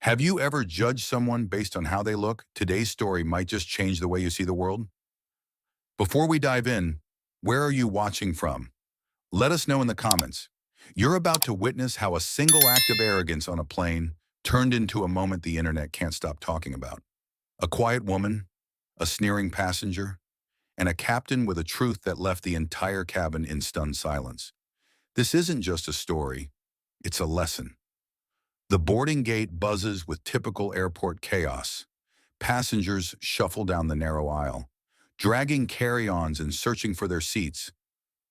Have you ever judged someone based on how they look? Today's story might just change the way you see the world. Before we dive in, where are you watching from? Let us know in the comments. You're about to witness how a single act of arrogance on a plane turned into a moment the internet can't stop talking about. A quiet woman, a sneering passenger, and a captain with a truth that left the entire cabin in stunned silence. This isn't just a story, it's a lesson. The boarding gate buzzes with typical airport chaos. Passengers shuffle down the narrow aisle, dragging carry-ons and searching for their seats.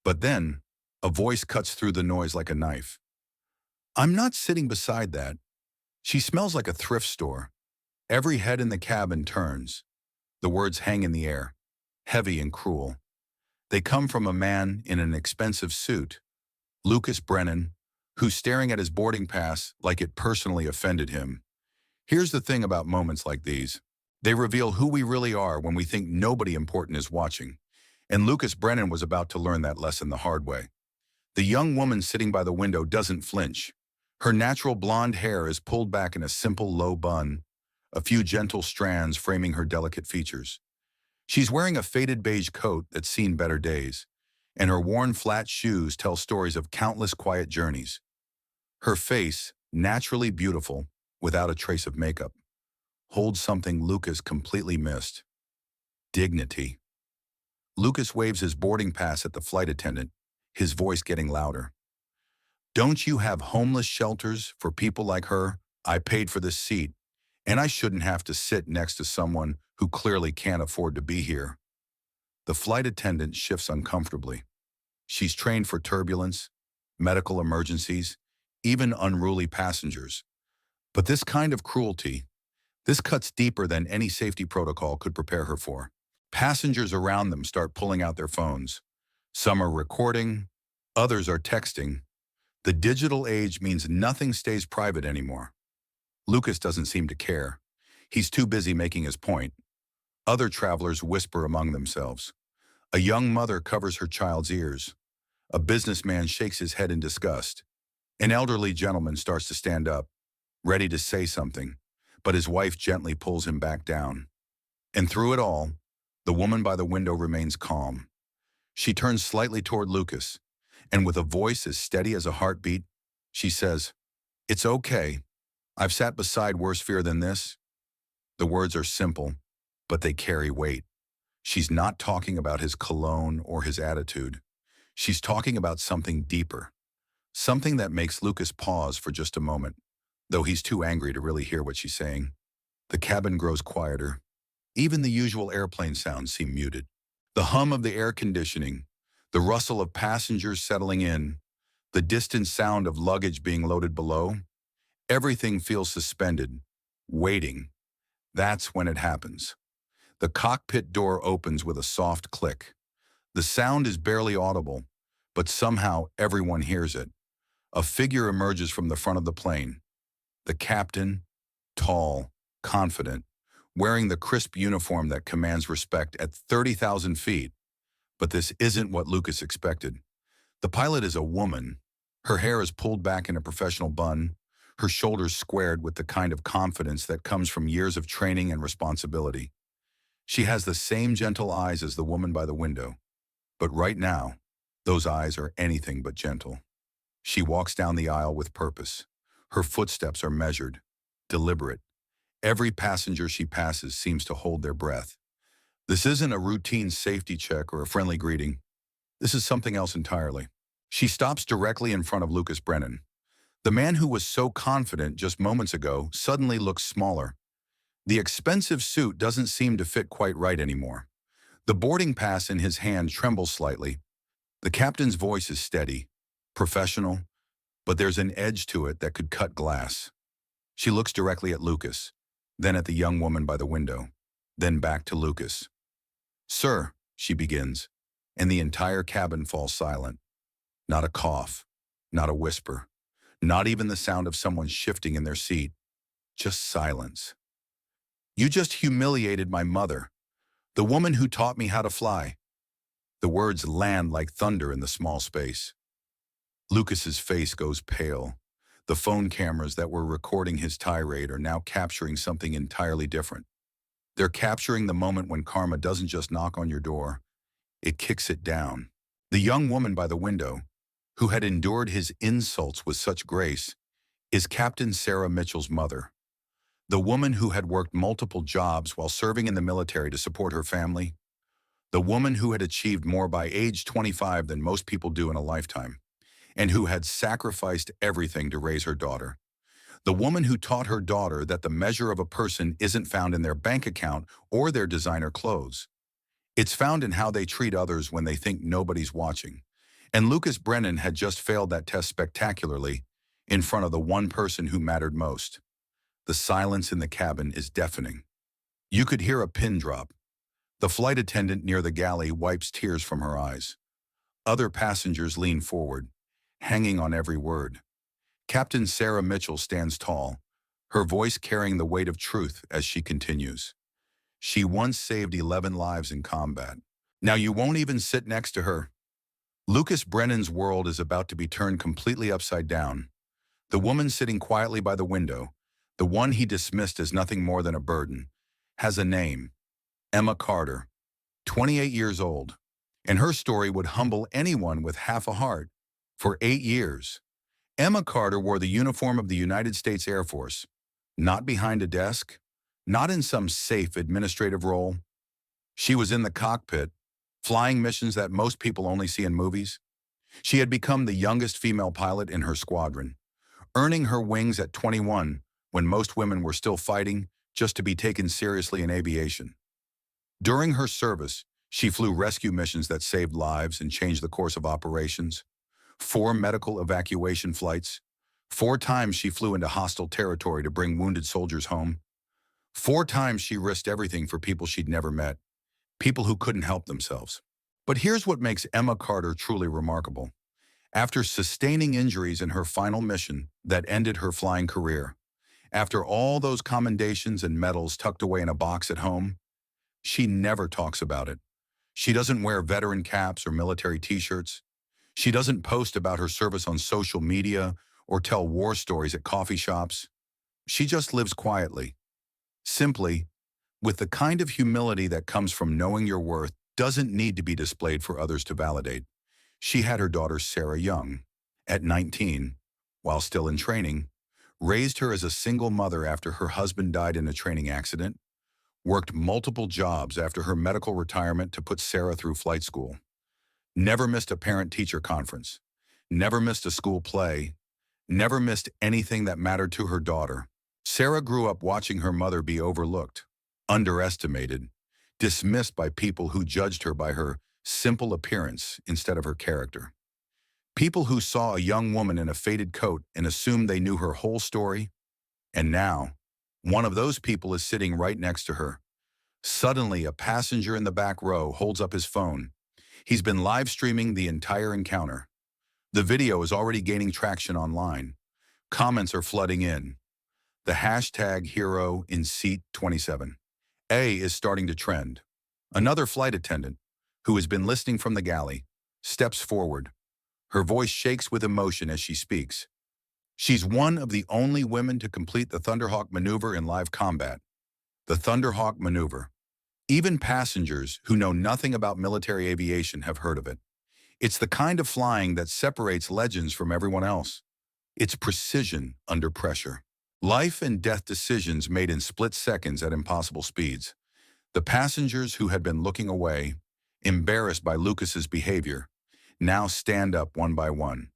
But then, a voice cuts through the noise like a knife. "I'm not sitting beside that. She smells like a thrift store." Every head in the cabin turns. The words hang in the air, heavy and cruel. They come from a man in an expensive suit, Lucas Brennan, who's staring at his boarding pass like it personally offended him. Here's the thing about moments like these. They reveal who we really are when we think nobody important is watching. And Lucas Brennan was about to learn that lesson the hard way. The young woman sitting by the window doesn't flinch. Her natural blonde hair is pulled back in a simple low bun, a few gentle strands framing her delicate features. She's wearing a faded beige coat that's seen better days, and her worn flat shoes tell stories of countless quiet journeys. Her face, naturally beautiful, without a trace of makeup, holds something Lucas completely missed: dignity. Lucas waves his boarding pass at the flight attendant, his voice getting louder. "Don't you have homeless shelters for people like her? I paid for this seat, and I shouldn't have to sit next to someone who clearly can't afford to be here." The flight attendant shifts uncomfortably. She's trained for turbulence, medical emergencies, even unruly passengers. But this kind of cruelty, this cuts deeper than any safety protocol could prepare her for. Passengers around them start pulling out their phones. Some are recording, others are texting. The digital age means nothing stays private anymore. Lucas doesn't seem to care. He's too busy making his point. Other travelers whisper among themselves. A young mother covers her child's ears. A businessman shakes his head in disgust. An elderly gentleman starts to stand up, ready to say something, but his wife gently pulls him back down. And through it all, the woman by the window remains calm. She turns slightly toward Lucas, and with a voice as steady as a heartbeat, she says, "It's okay. I've sat beside worse fear than this." The words are simple, but they carry weight. She's not talking about his cologne or his attitude. She's talking about something deeper, something that makes Lucas pause for just a moment, though he's too angry to really hear what she's saying. The cabin grows quieter. Even the usual airplane sounds seem muted. The hum of the air conditioning, the rustle of passengers settling in, the distant sound of luggage being loaded below, everything feels suspended, waiting. That's when it happens. The cockpit door opens with a soft click. The sound is barely audible, but somehow everyone hears it. A figure emerges from the front of the plane. The captain, tall, confident, wearing the crisp uniform that commands respect at 30,000 feet. But this isn't what Lucas expected. The pilot is a woman. Her hair is pulled back in a professional bun, her shoulders squared with the kind of confidence that comes from years of training and responsibility. She has the same gentle eyes as the woman by the window. But right now, those eyes are anything but gentle. She walks down the aisle with purpose. Her footsteps are measured, deliberate. Every passenger she passes seems to hold their breath. This isn't a routine safety check or a friendly greeting. This is something else entirely. She stops directly in front of Lucas Brennan. The man who was so confident just moments ago suddenly looks smaller. The expensive suit doesn't seem to fit quite right anymore. The boarding pass in his hand trembles slightly. The captain's voice is steady, professional, but there's an edge to it that could cut glass. She looks directly at Lucas, then at the young woman by the window, then back to Lucas. "Sir," she begins, and the entire cabin falls silent. Not a cough, not a whisper, not even the sound of someone shifting in their seat, just silence. "You just humiliated my mother, the woman who taught me how to fly." The words land like thunder in the small space. Lucas's face goes pale. The phone cameras that were recording his tirade are now capturing something entirely different. They're capturing the moment when karma doesn't just knock on your door, it kicks it down. The young woman by the window, who had endured his insults with such grace, is Captain Sarah Mitchell's mother. The woman who had worked multiple jobs while serving in the military to support her family. The woman who had achieved more by age 25 than most people do in a lifetime, and who had sacrificed everything to raise her daughter. The woman who taught her daughter that the measure of a person isn't found in their bank account or their designer clothes. It's found in how they treat others when they think nobody's watching. And Lucas Brennan had just failed that test spectacularly in front of the one person who mattered most. The silence in the cabin is deafening. You could hear a pin drop. The flight attendant near the galley wipes tears from her eyes. Other passengers lean forward, hanging on every word. Captain Sarah Mitchell stands tall, her voice carrying the weight of truth as she continues. She once saved 11 lives in combat. Now you won't even sit next to her. Lucas Brennan's world is about to be turned completely upside down. The woman sitting quietly by the window, the one he dismissed as nothing more than a burden, has a name: Emma Carter, 28 years old. And her story would humble anyone with half a heart. For 8 years, Emma Carter wore the uniform of the United States Air Force, not behind a desk, not in some safe administrative role. She was in the cockpit, flying missions that most people only see in movies. She had become the youngest female pilot in her squadron, earning her wings at 21 when most women were still fighting just to be taken seriously in aviation. During her service, she flew rescue missions that saved lives and changed the course of operations. 4 medical evacuation flights. 4 times she flew into hostile territory to bring wounded soldiers home. 4 times she risked everything for people she'd never met, people who couldn't help themselves. But here's what makes Emma Carter truly remarkable. After sustaining injuries in her final mission that ended her flying career, after all those commendations and medals tucked away in a box at home, she never talks about it. She doesn't wear veteran caps or military t-shirts. She doesn't post about her service on social media or tell war stories at coffee shops. She just lives quietly, simply, with the kind of humility that comes from knowing your worth doesn't need to be displayed for others to validate. She had her daughter Sarah young, at 19, while still in training, raised her as a single mother after her husband died in a training accident, worked multiple jobs after her medical retirement to put Sarah through flight school, never missed a parent-teacher conference, never missed a school play, never missed anything that mattered to her daughter. Sarah grew up watching her mother be overlooked, underestimated, dismissed by people who judged her by her simple appearance instead of her character. People who saw a young woman in a faded coat and assumed they knew her whole story. And now, one of those people is sitting right next to her. Suddenly, a passenger in the back row holds up his phone. He's been live streaming the entire encounter. The video is already gaining traction online. Comments are flooding in. The hashtag hero in seat 27. A is starting to trend. Another flight attendant, who has been listening from the galley, steps forward. Her voice shakes with emotion as she speaks. She's one of the only women to complete the Thunderhawk maneuver in live combat. The Thunderhawk maneuver. Even passengers who know nothing about military aviation have heard of it. It's the kind of flying that separates legends from everyone else. It's precision under pressure. Life and death decisions made in split seconds at impossible speeds. The passengers who had been looking away, embarrassed by Lucas's behavior, now stand up one by one.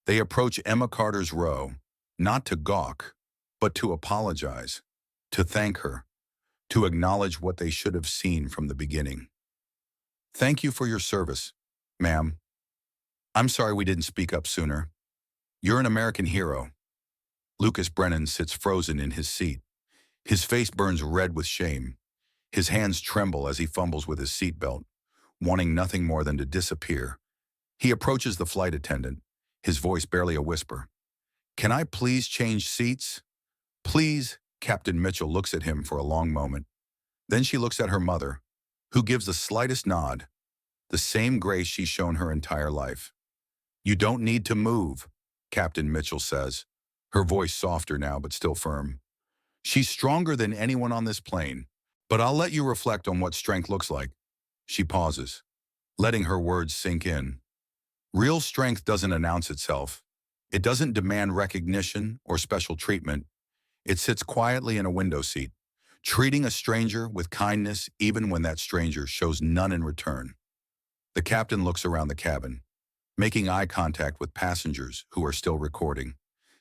They approach Emma Carter's row, not to gawk, but to apologize, to thank her, to acknowledge what they should have seen from the beginning. Thank you for your service, ma'am. I'm sorry we didn't speak up sooner. You're an American hero. Lucas Brennan sits frozen in his seat. His face burns red with shame. His hands tremble as he fumbles with his seatbelt, wanting nothing more than to disappear. He approaches the flight attendant, his voice barely a whisper. Can I please change seats? Please. Captain Mitchell looks at him for a long moment. Then she looks at her mother, who gives the slightest nod, the same grace she's shown her entire life. You don't need to move, Captain Mitchell says, her voice softer now but still firm. She's stronger than anyone on this plane, but I'll let you reflect on what strength looks like. She pauses, letting her words sink in. Real strength doesn't announce itself. It doesn't demand recognition or special treatment. It sits quietly in a window seat, treating a stranger with kindness even when that stranger shows none in return. The captain looks around the cabin, making eye contact with passengers who are still recording,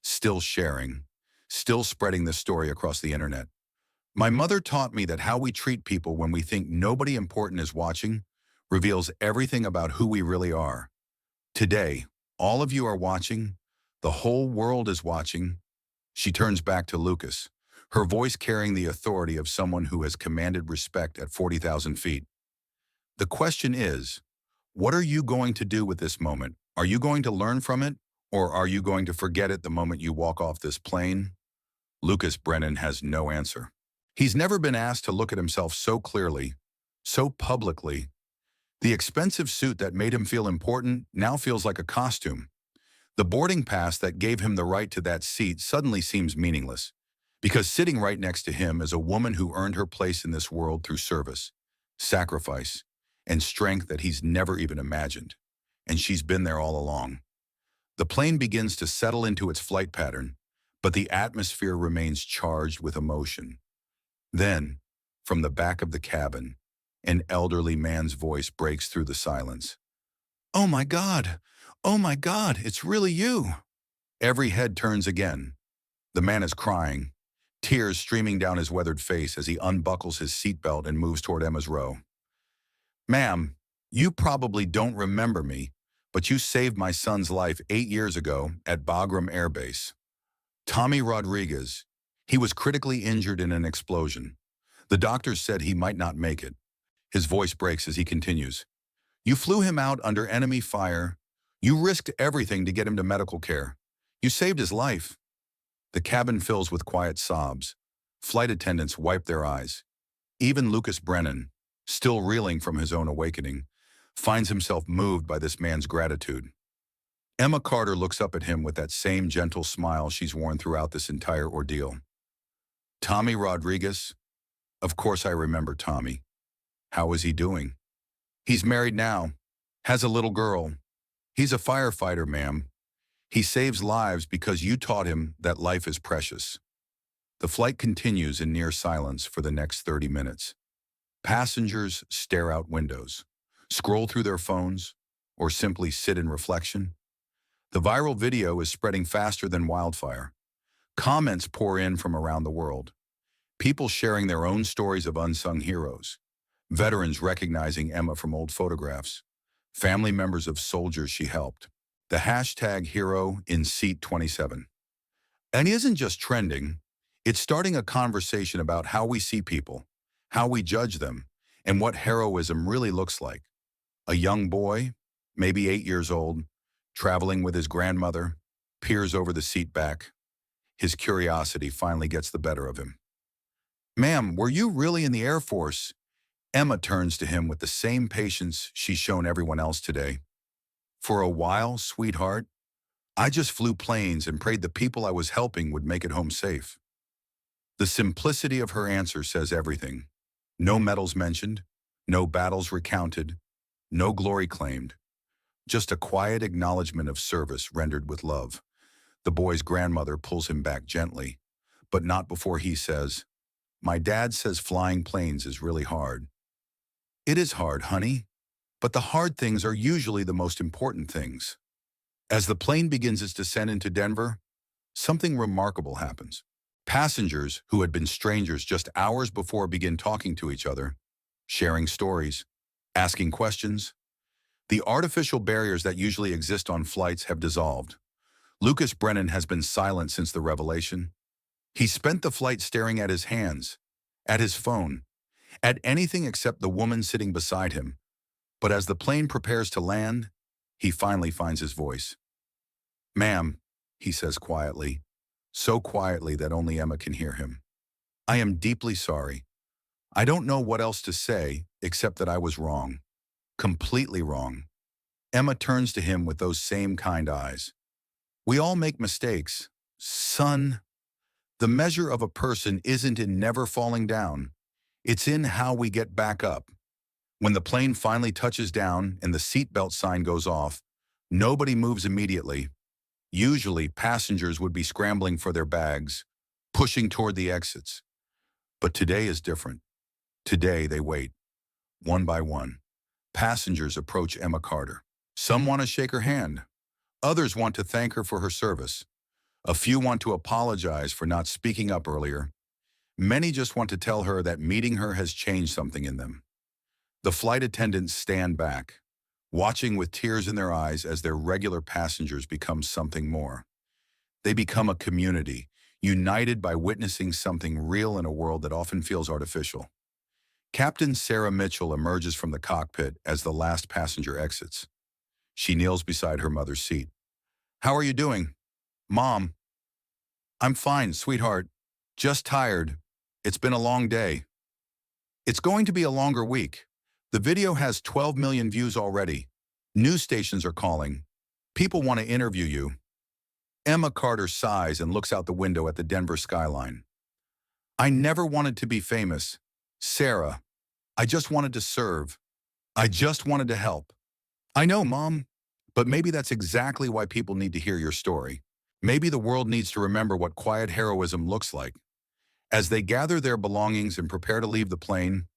still sharing, still spreading this story across the internet. My mother taught me that how we treat people when we think nobody important is watching reveals everything about who we really are. Today, all of you are watching. The whole world is watching. She turns back to Lucas, her voice carrying the authority of someone who has commanded respect at 40,000 feet. The question is, what are you going to do with this moment? Are you going to learn from it, or are you going to forget it the moment you walk off this plane? Lucas Brennan has no answer. He's never been asked to look at himself so clearly, so publicly. The expensive suit that made him feel important now feels like a costume. The boarding pass that gave him the right to that seat suddenly seems meaningless, because sitting right next to him is a woman who earned her place in this world through service, sacrifice, and strength that he's never even imagined. And she's been there all along. The plane begins to settle into its flight pattern, but the atmosphere remains charged with emotion. Then, from the back of the cabin, an elderly man's voice breaks through the silence. "Oh my God! Oh my God, it's really you!" Every head turns again. The man is crying, tears streaming down his weathered face as he unbuckles his seatbelt and moves toward Emma's row. "Ma'am, you probably don't remember me, but you saved my son's life 8 years ago at Bagram Air Base. Tommy Rodriguez. He was critically injured in an explosion. The doctors said he might not make it." His voice breaks as he continues. "You flew him out under enemy fire. You risked everything to get him to medical care. You saved his life." The cabin fills with quiet sobs. Flight attendants wipe their eyes. Even Lucas Brennan, still reeling from his own awakening, finds himself moved by this man's gratitude. Emma Carter looks up at him with that same gentle smile she's worn throughout this entire ordeal. "Tommy Rodriguez? Of course I remember Tommy. How is he doing?" "He's married now, has a little girl. He's a firefighter, ma'am. He saves lives because you taught him that life is precious." The flight continues in near silence for the next 30 minutes. Passengers stare out windows, scroll through their phones, or simply sit in reflection. The viral video is spreading faster than wildfire. Comments pour in from around the world. People sharing their own stories of unsung heroes. Veterans recognizing Emma from old photographs. Family members of soldiers she helped. The hashtag hero in seat 27. And it isn't just trending, it's starting a conversation about how we see people, how we judge them, and what heroism really looks like. A young boy, maybe 8 years old, traveling with his grandmother, peers over the seat back. His curiosity finally gets the better of him. "Ma'am, were you really in the Air Force?" Emma turns to him with the same patience she's shown everyone else today. "For a while, sweetheart, I just flew planes and prayed the people I was helping would make it home safe." The simplicity of her answer says everything. No medals mentioned, no battles recounted, no glory claimed. Just a quiet acknowledgement of service rendered with love. The boy's grandmother pulls him back gently, but not before he says, "My dad says flying planes is really hard." "It is hard, honey, but the hard things are usually the most important things." As the plane begins its descent into Denver, something remarkable happens. Passengers who had been strangers just hours before begin talking to each other, sharing stories, asking questions. The artificial barriers that usually exist on flights have dissolved. Lucas Brennan has been silent since the revelation. He spent the flight staring at his hands, at his phone, at anything except the woman sitting beside him. But as the plane prepares to land, he finally finds his voice. "Ma'am," he says quietly, so quietly that only Emma can hear him. "I am deeply sorry. I don't know what else to say except that I was wrong. Completely wrong." Emma turns to him with those same kind eyes. "We all make mistakes. Son, the measure of a person isn't in never falling down. It's in how we get back up. When the plane finally touches down and the seatbelt sign goes off, nobody moves immediately. Usually, passengers would be scrambling for their bags, pushing toward the exits. But today is different. Today, they wait, one by one. Passengers approach Emma Carter. Some want to shake her hand. Others want to thank her for her service. A few want to apologize for not speaking up earlier. Many just want to tell her that meeting her has changed something in them. The flight attendants stand back, watching with tears in their eyes as their regular passengers become something more. They become a community, united by witnessing something real in a world that often feels artificial. Captain Sarah Mitchell emerges from the cockpit as the last passenger exits. She kneels beside her mother's seat. "How are you doing?" "Mom." "I'm fine, sweetheart. Just tired. It's been a long day." "It's going to be a longer week. The video has 12 million views already. News stations are calling. People want to interview you." Emma Carter sighs and looks out the window at the Denver skyline. "I never wanted to be famous, Sarah. I just wanted to serve. I just wanted to help." "I know, Mom. But maybe that's exactly why people need to hear your story. Maybe the world needs to remember what quiet heroism looks like." As they gather their belongings and prepare to leave the plane,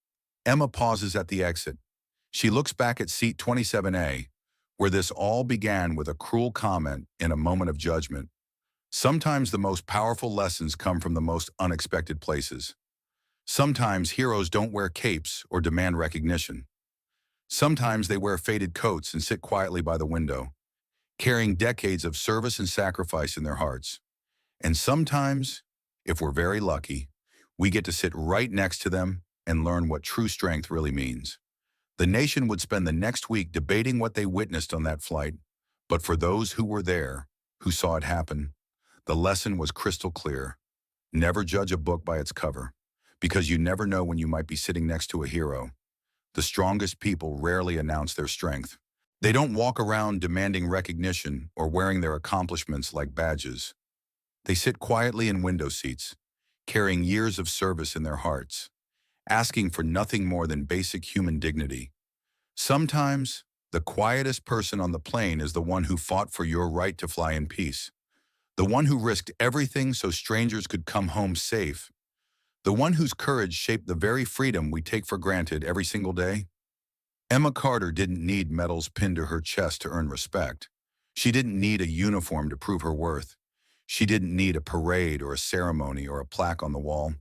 Emma pauses at the exit. She looks back at seat 27A, where this all began with a cruel comment in a moment of judgment. Sometimes the most powerful lessons come from the most unexpected places. Sometimes heroes don't wear capes or demand recognition. Sometimes they wear faded coats and sit quietly by the window, carrying decades of service and sacrifice in their hearts. And sometimes, if we're very lucky, we get to sit right next to them and learn what true strength really means. The nation would spend the next week debating what they witnessed on that flight, but for those who were there, who saw it happen, the lesson was crystal clear. Never judge a book by its cover, because you never know when you might be sitting next to a hero. The strongest people rarely announce their strength. They don't walk around demanding recognition or wearing their accomplishments like badges. They sit quietly in window seats, carrying years of service in their hearts, asking for nothing more than basic human dignity. Sometimes, the quietest person on the plane is the one who fought for your right to fly in peace, the one who risked everything so strangers could come home safe, the one whose courage shaped the very freedom we take for granted every single day. Emma Carter didn't need medals pinned to her chest to earn respect. She didn't need a uniform to prove her worth. She didn't need a parade or a ceremony or a plaque on the wall.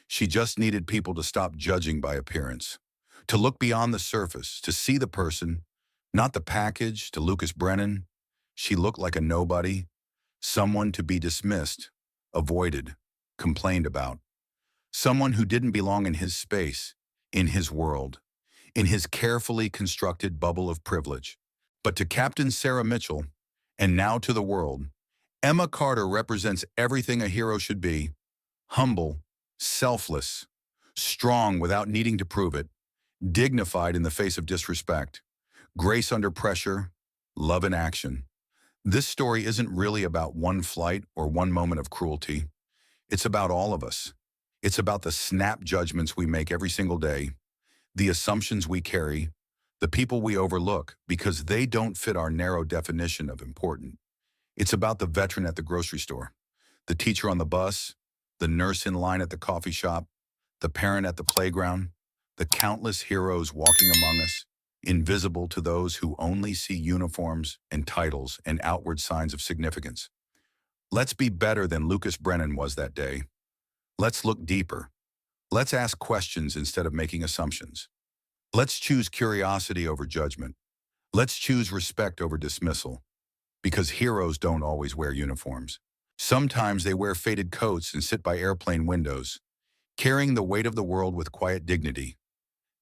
She just needed people to stop judging by appearance, to look beyond the surface, to see the person, not the package. To Lucas Brennan, she looked like a nobody, someone to be dismissed, avoided, complained about, someone who didn't belong in his space, in his world, in his carefully constructed bubble of privilege. But to Captain Sarah Mitchell, and now to the world, Emma Carter represents everything a hero should be: humble, selfless, strong without needing to prove it, dignified in the face of disrespect, grace under pressure, love in action. This story isn't really about one flight or one moment of cruelty. It's about all of us. It's about the snap judgments we make every single day, the assumptions we carry, the people we overlook because they don't fit our narrow definition of important. It's about the veteran at the grocery store, the teacher on the bus, the nurse in line at the coffee shop, the parent at the playground, the countless heroes walking among us, invisible to those who only see uniforms and titles and outward signs of significance. Let's be better than Lucas Brennan was that day. Let's look deeper. Let's ask questions instead of making assumptions. Let's choose curiosity over judgment. Let's choose respect over dismissal. Because heroes don't always wear uniforms. Sometimes they wear faded coats and sit by airplane windows, carrying the weight of the world with quiet dignity.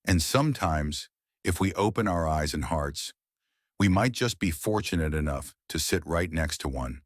And sometimes, if we open our eyes and hearts, we might just be fortunate enough to sit right next to one.